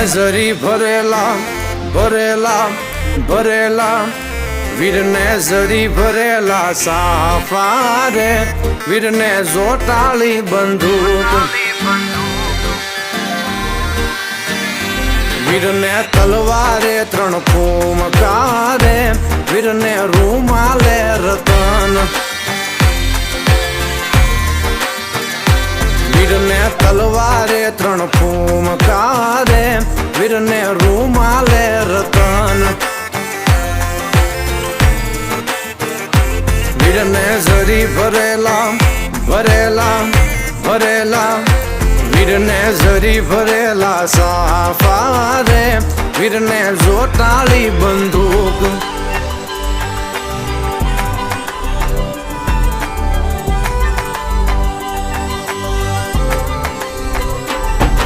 જરી ભરેલા ભરેલા ભરેલા વીરને જરી ભરેલા સાફા રે વીરને જોટાળી બંદૂક વીરને તલવારે 3 ફૂમકારે વીરને રૂમાલે રતન વીરને તલવારે 3 ફૂમકારે વીરને રૂમાલે રતન વીરને જરી ભરેલા ભરેલા ભરેલા વીરને જરી ભરેલા સાફા રે વીરને જોટાળી બંદૂક